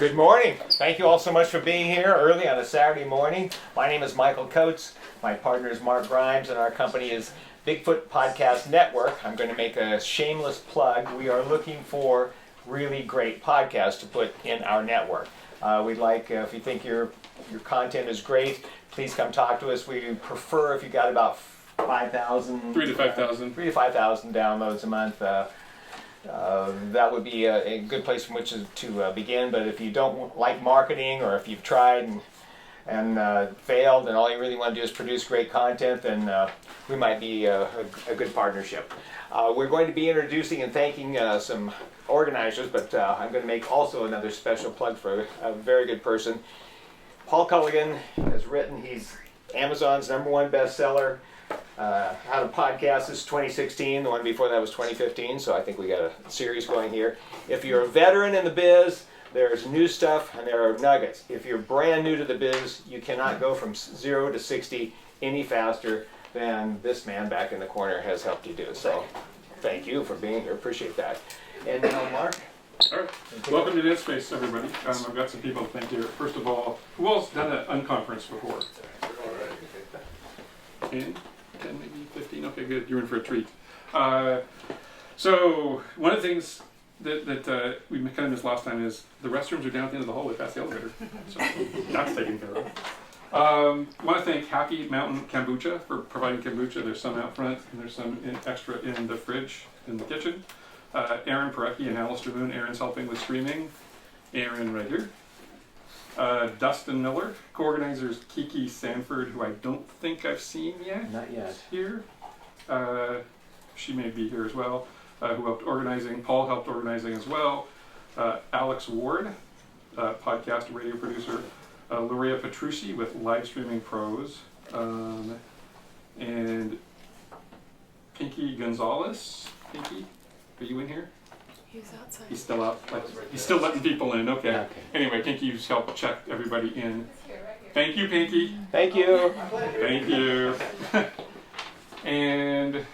Good morning. Thank you all so much for being here early on a Saturday morning. My name is Michael Coates. My partner is Mark Grimes, and our company is Bigfoot Podcast Network. I'm going to make a shameless plug. We are looking for really great podcasts to put in our network. We'd like, if you think your content is great, please come talk to us. We prefer if you got about 5,000, 3,000 to 5,000, 3,000 to 5,000 downloads a month. That would be a good place from which to begin. But if you don't like marketing, or if you've tried and failed, and all you really want to do is produce great content, then we might be a good partnership. We're going to be introducing and thanking some organizers, but I'm going to make also another special plug for a very good person. Paul Culligan has written, he's Amazon's #1 bestseller. How to podcast, this is 2016, the one before that was 2015, so I think we got a series going here. If you're a veteran in the biz, there's new stuff and there are nuggets. If you're brand new to the biz, you cannot go from 0 to 60 any faster than this man back in the corner has helped you do. So thank you for being here, appreciate that. And now Mark. All right. Welcome to Dead Space, everybody. I've got some people to thank here. First of all, who else done an Unconference before? 10, maybe 15? Okay, good. You're in for a treat. So one of the things that we kind of missed last time is the restrooms are down at the end of the hallway past the elevator. So that's taken care of. I want to thank Happy Mountain Kombucha for providing kombucha. There's some out front and there's some extra in the fridge in the kitchen. Aaron Parecki and Alistair Moon. Aaron's helping with streaming. Aaron right here. Dustin Miller, co-organizers Kiki Sanford, who I don't think I've seen yet. Not yet. Here. She may be here as well. Who helped organizing. Paul helped organizing as well. Alex Ward, podcast and radio producer. Luria Petrucci with Live Streaming Pros. And Pinky Gonzalez. Pinky, are you in here? He's outside. He's still out. He's still letting people in. Okay. Anyway, Pinky's helped check everybody in. Thank you, Pinky. Thank you. Thank you. And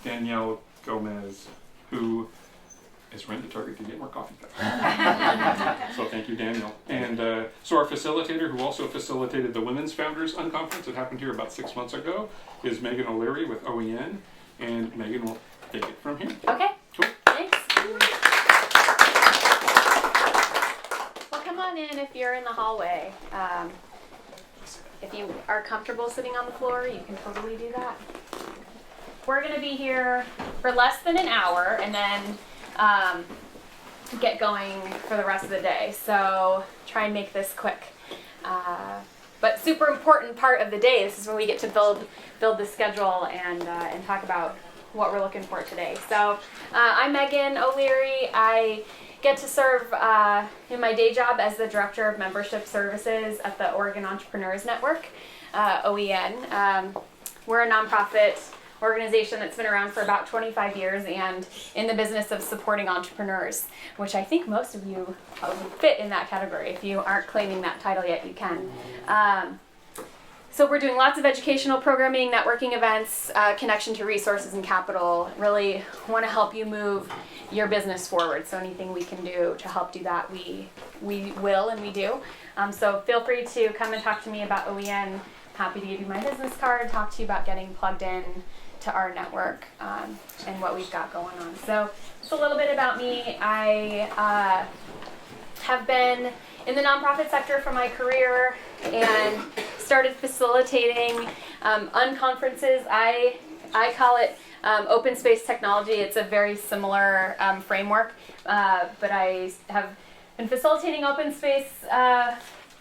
Danielle Gomez, who is rent to Target to get more coffee cups. So thank you, Danielle. And so our facilitator, who also facilitated the Women's Founders Unconference that happened here about 6 months ago, is Megan O'Leary with OEN. And Megan will take it from here. Okay. Cool. Thanks. Well, come on in if you're in the hallway. If you are comfortable sitting on the floor, you can totally do that. We're going to be here for less than an hour and then get going for the rest of the day. So try and make this quick. But super important part of the day. This is when we get to build the schedule and talk about what we're looking for today. So I'm Megan O'Leary. I get to serve in my day job as the Director of Membership Services at the Oregon Entrepreneurs Network, OEN. We're a nonprofit organization that's been around for about 25 years and in the business of supporting entrepreneurs, which I think most of you fit in that category. If you aren't claiming that title yet, you can. So we're doing lots of educational programming, networking events, connection to resources and capital. Really want to help you move your business forward. So anything we can do to help do that, we will and we do. So feel free to come and talk to me about OEN. Happy to give you my business card, talk to you about getting plugged in to our network and what we've got going on. So just a little bit about me. I have been in the nonprofit sector for my career and started facilitating unconferences. I call it open space technology. It's a very similar framework, but I have been facilitating open space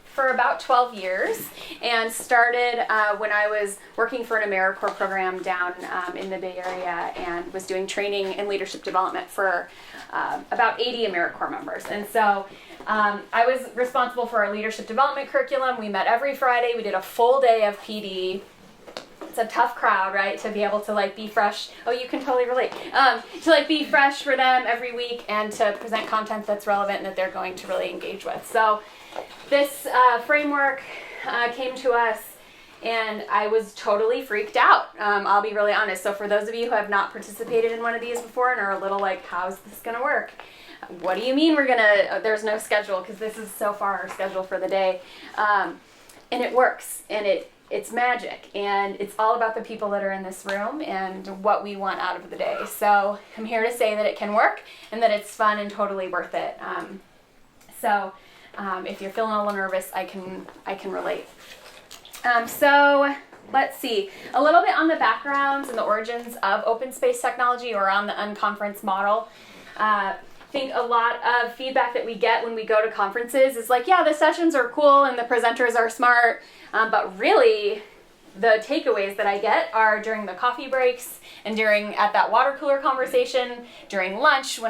for about 12 years and started when I was working for an AmeriCorps program down in the Bay Area and was doing training and leadership development for about 80 AmeriCorps members. And so I was responsible for our leadership development curriculum. We met every Friday. We did a full day of PD. It's a tough crowd, right? To be able to be fresh. Oh, you can totally relate. To be fresh for them every week and to present content that's relevant and that they're going to really engage with. So this framework came to us And I was totally freaked out. I'll be really honest. So for those of you who have not participated in one of these before and are a little like, how's this gonna work? What do you mean there's no schedule? Because this is so far our schedule for the day. And it works, and it's magic, and it's all about the people that are in this room and what we want out of the day. So I'm here to say that it can work and that it's fun and totally worth it. If you're feeling a little nervous, I can relate. So let's see, a little bit on the backgrounds and the origins of open space technology, or on the Unconference model. I think a lot of feedback that we get when we go to conferences is like, yeah, the sessions are cool and the presenters are smart, but really the takeaways that I get are during the coffee breaks and at that water cooler conversation, during lunch or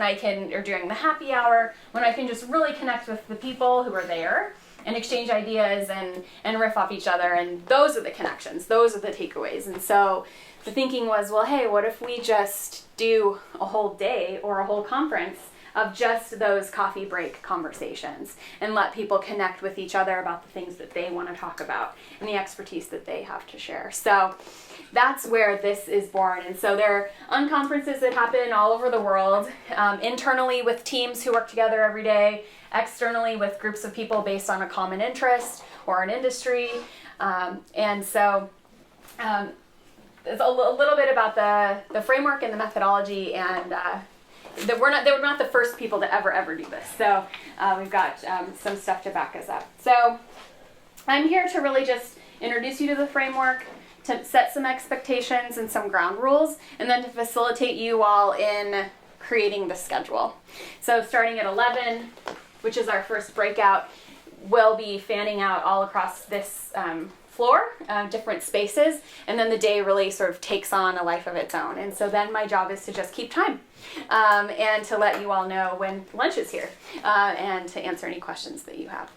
during the happy hour, when I can just really connect with the people who are there and exchange ideas and riff off each other. And those are the connections, those are the takeaways. And so the thinking was, well, hey, what if we just do a whole day or a whole conference of just those coffee break conversations and let people connect with each other about the things that they want to talk about and the expertise that they have to share. So that's where this is born. And so there are unconferences that happen all over the world, internally with teams who work together every day, externally with groups of people based on a common interest or an industry. It's a little bit about the framework and the methodology, and they were not the first people to ever do this. So we've got some stuff to back us up. So I'm here to really just introduce you to the framework, to set some expectations and some ground rules, and then to facilitate you all in creating the schedule. So starting at 11, which is our first breakout, we'll be fanning out all across this floor, different spaces, and then the day really sort of takes on a life of its own. And so then my job is to just keep time and to let you all know when lunch is here and to answer any questions that you have.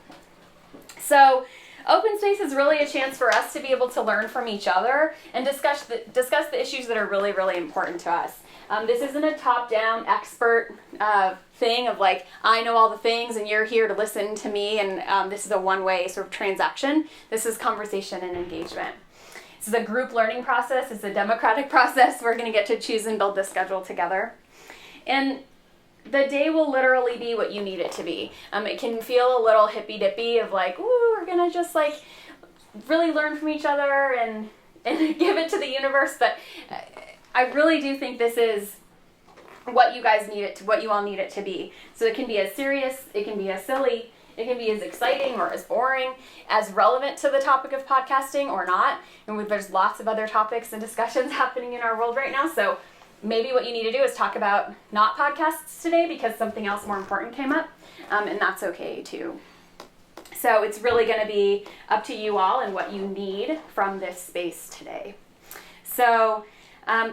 So open space is really a chance for us to be able to learn from each other and discuss the issues that are really, really important to us. This isn't a top-down expert thing of like, I know all the things and you're here to listen to me, and this is a one-way sort of transaction. This is conversation and engagement. This is a group learning process. It's a democratic process. We're going to get to choose and build the schedule together. And the day will literally be what you need it to be. It can feel a little hippy-dippy of like, ooh, we're going to just like really learn from each other and give it to the universe, but I really do think this is what you guys need it to, what you all need it to be. So it can be as serious, it can be as silly, it can be as exciting or as boring, as relevant to the topic of podcasting or not. And there's lots of other topics and discussions happening in our world right now. So maybe what you need to do is talk about not podcasts today because something else more important came up, and that's okay too. So it's really going to be up to you all and what you need from this space today. So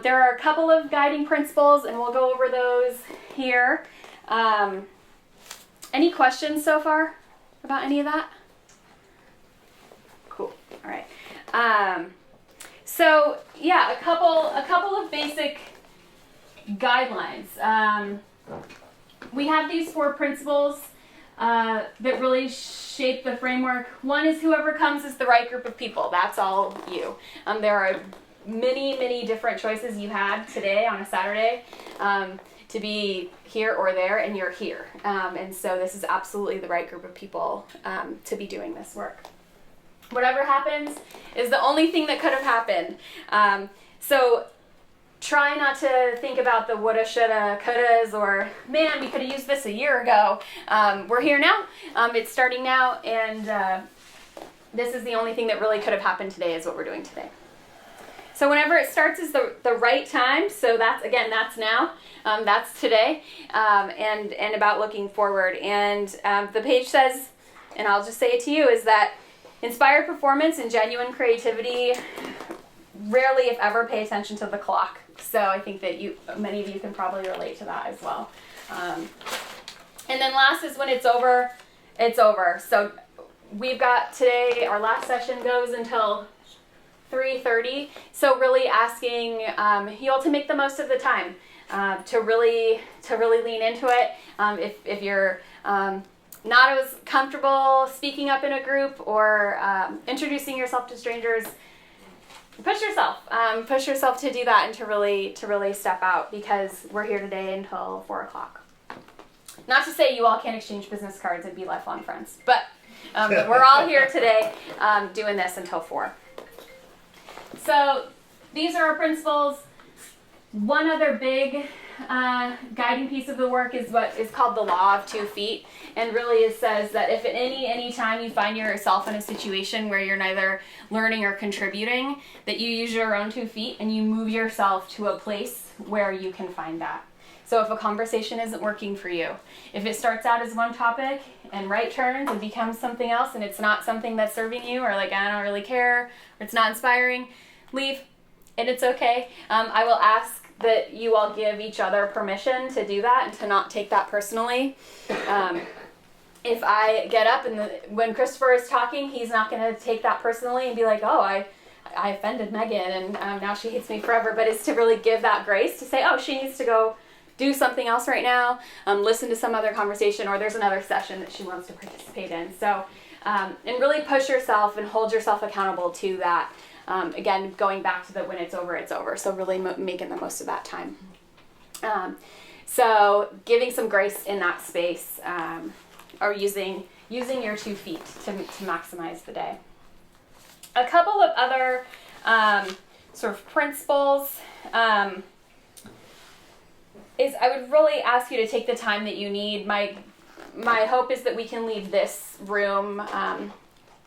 there are a couple of guiding principles, and we'll go over those here. Any questions so far about any of that? Cool. All right. So yeah, a couple of basic guidelines. We have these 4 principles that really shape the framework. One is whoever comes is the right group of people. That's all you. There are many different choices you had today on a Saturday to be here or there, and you're here. And so this is absolutely the right group of people to be doing this work. Whatever happens is the only thing that could have happened. So try not to think about the woulda, shoulda, couldas, or man, we could have used this a year ago. We're here now. It's starting now, and this is the only thing that really could have happened today is what we're doing today. So whenever it starts is the right time. So that's now. That's today, and about looking forward. And the page says, and I'll just say it to you, is that inspired performance and genuine creativity rarely, if ever, pay attention to the clock. So I think that many of you can probably relate to that as well. And then last is when it's over, it's over. So we've got today, our last session goes until 3:30. So really asking you all to make the most of the time, to really lean into it. If you're not as comfortable speaking up in a group or introducing yourself to strangers, push yourself to do that and to really step out, because we're here today until 4 o'clock. Not to say you all can't exchange business cards and be lifelong friends, but we're all here today doing this until 4. So these are our principles. One other big guiding piece of the work is what is called the law of 2 feet, and really it says that if at any time you find yourself in a situation where you're neither learning or contributing, that you use your own 2 feet and you move yourself to a place where you can find that. So if a conversation isn't working for you, if it starts out as one topic and right turns and becomes something else, and it's not something that's serving you, or like, I don't really care, or it's not inspiring, leave, and it's okay. I will ask that you all give each other permission to do that and to not take that personally. If I get up and when Christopher is talking, he's not going to take that personally and be like, oh, I offended Megan and now she hates me forever. But it's to really give that grace to say, oh, she needs to go do something else right now, listen to some other conversation, or there's another session that she wants to participate in. So, and really push yourself and hold yourself accountable to that. Again, going back to the when it's over, it's over. So really making the most of that time. So giving some grace in that space, or using your 2 feet to maximize the day. A couple of other sort of principles is I would really ask you to take the time that you need. My hope is that we can leave this room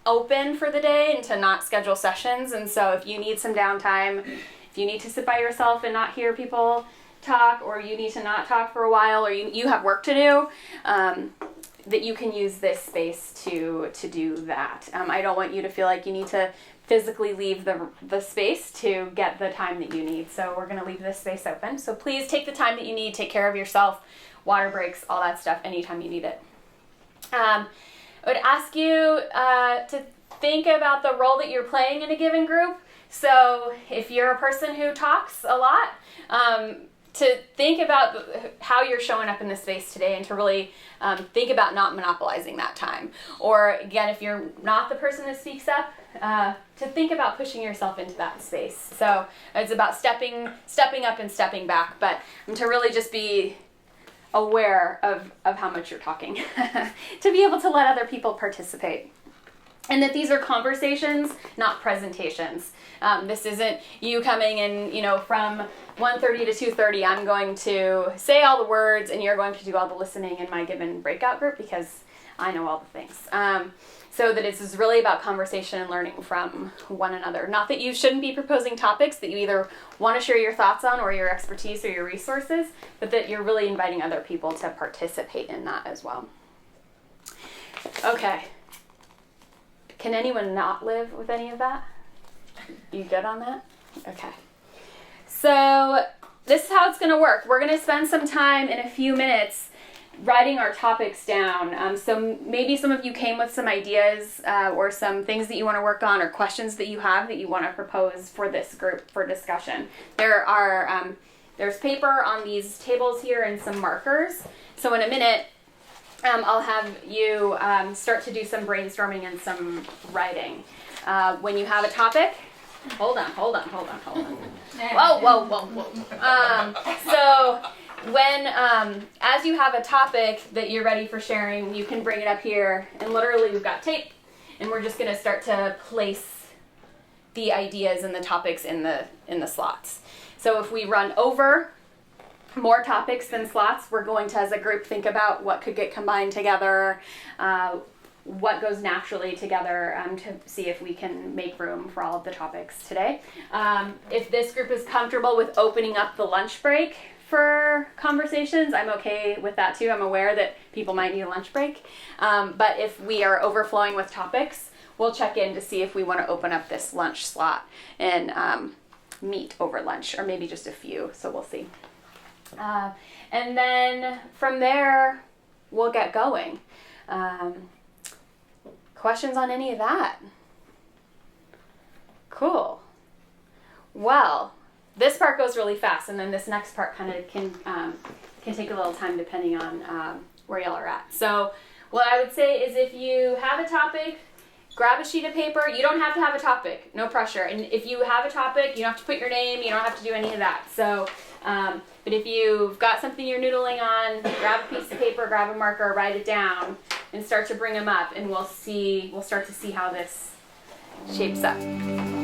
open for the day and to not schedule sessions. And so if you need some downtime, if you need to sit by yourself and not hear people talk, or you need to not talk for a while, or you have work to do, that you can use this space to do that. I don't want you to feel like you need to physically leave the space to get the time that you need. So we're going to leave this space open. So please take the time that you need, take care of yourself, water breaks, all that stuff, anytime you need it. I would ask you to think about the role that you're playing in a given group. So if you're a person who talks a lot, to think about how you're showing up in the space today, and to really think about not monopolizing that time. Or again, if you're not the person that speaks up, to think about pushing yourself into that space. So it's about stepping up and stepping back, but to really just be aware of how much you're talking to be able to let other people participate. And that these are conversations, not presentations. This isn't you coming in, from 1:30 to 2:30, I'm going to say all the words and you're going to do all the listening in my given breakout group because I know all the things. So that it's really about conversation and learning from one another. Not that you shouldn't be proposing topics that you either want to share your thoughts on or your expertise or your resources, but that you're really inviting other people to participate in that as well. Okay. Can anyone not live with any of that? You good on that? Okay. So this is how it's going to work. We're going to spend some time in a few minutes writing our topics down. So maybe some of you came with some ideas or some things that you want to work on, or questions that you have that you want to propose for this group for discussion. There's paper on these tables here and some markers. So in a minute, I'll have you start to do some brainstorming and some writing. When you have a topic, hold on. Whoa. So when, as you have a topic that you're ready for sharing, you can bring it up here, and literally we've got tape, and we're just going to start to place the ideas and the topics in the slots. So if we run over more topics than slots, we're going to, as a group, think about what could get combined together, what goes naturally together, to see if we can make room for all of the topics today. If this group is comfortable with opening up the lunch break for conversations, I'm okay with that too. I'm aware that people might need a lunch break. But if we are overflowing with topics, we'll check in to see if we want to open up this lunch slot and meet over lunch, or maybe just a few, so we'll see. And then from there, we'll get going. Questions on any of that? Cool. Well, this part goes really fast, and then this next part kind of can take a little time depending on where y'all are at. So what I would say is, if you have a topic grab a sheet of paper. You don't have to have a topic, no pressure. And if you have a topic, you don't have to put your name, you don't have to do any of that. So, but if you've got something you're noodling on, grab a piece of paper, grab a marker, write it down, and start to bring them up, and we'll start to see how this shapes up.